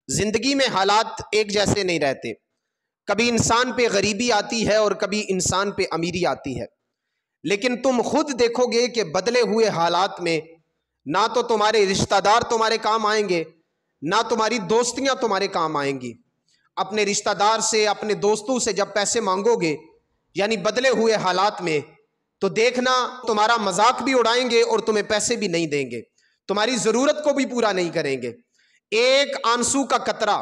زندگی میں حالات ایک جیسے نہیں رہتے. کبھی انسان پہ غریبی آتی ہے اور کبھی انسان پہ امیری آتی ہے، لیکن تم خود دیکھو گے کہ بدلے ہوئے حالات میں نہ تو تمہارے رشتہ دار تمہارے کام آئیں گے، نہ تمہاری دوستیاں تمہارے کام آئیں گی. اپنے رشتہ دار سے، اپنے دوستوں سے جب پیسے مانگو گے، یعنی بدلے ہوئے حالات میں، تو دیکھنا تمہارا مذاق بھی اڑائیں گے اور تمہیں پیسے بھی نہیں دیں گے، تمہاری ضرورت کو بھی پورا نہیں کریں گے. ایک آنسو کا قطرہ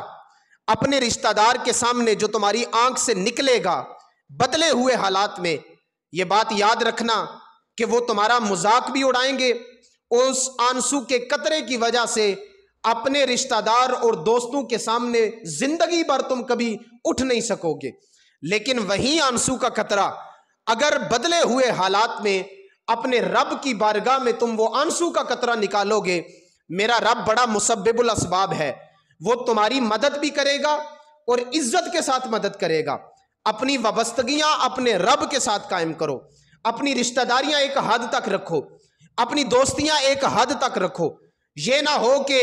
اپنے رشتہ دار کے سامنے جو تمہاری آنکھ سے نکلے گا بدلے ہوئے حالات میں، یہ بات یاد رکھنا کہ وہ تمہارا مذاق بھی اڑائیں گے. اس آنسو کے قطرے کی وجہ سے اپنے رشتہ دار اور دوستوں کے سامنے زندگی بھر تم کبھی اٹھ نہیں سکو گے. لیکن وہی آنسو کا قطرہ اگر بدلے ہوئے حالات میں اپنے رب کی بارگاہ میں تم وہ آنسو کا قطرہ نکالو گے، میرا رب بڑا مسبب الاسباب ہے، وہ تمہاری مدد بھی کرے گا اور عزت کے ساتھ مدد کرے گا. اپنی وابستگیاں اپنے رب کے ساتھ قائم کرو، اپنی رشتہ داریاں ایک حد تک رکھو، اپنی دوستیاں ایک حد تک رکھو. یہ نہ ہو کہ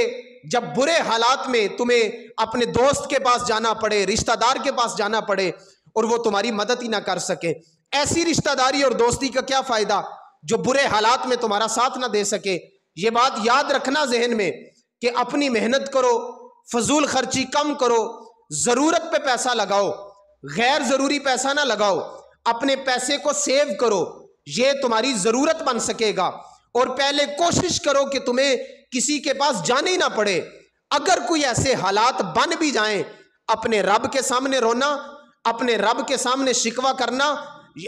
جب برے حالات میں تمہیں اپنے دوست کے پاس جانا پڑے، رشتہ دار کے پاس جانا پڑے اور وہ تمہاری مدد ہی نہ کر سکے. ایسی رشتہ داری اور دوستی کا کیا فائدہ جو برے حالات میں تمہارا ساتھ نہ دے سکے. یہ بات یاد رکھنا ذہن میں کہ اپنی محنت کرو، فضول خرچی کم کرو، ضرورت پہ پیسہ لگاؤ، غیر ضروری پیسہ نہ لگاؤ، اپنے پیسے کو سیو کرو، یہ تمہاری ضرورت بن سکے گا. اور پہلے کوشش کرو کہ تمہیں کسی کے پاس جانے ہی نہ پڑے. اگر کوئی ایسے حالات بن بھی جائیں، اپنے رب کے سامنے رونا، اپنے رب کے سامنے شکوہ کرنا.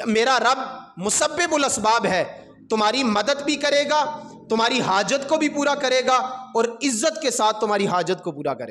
میرا رب مسبب الاسباب ہے، تمہاری مدد بھی کرے گا، تمہاری حاجت کو بھی پورا کرے گا اور عزت کے ساتھ تمہاری حاجت کو پورا کرے گا.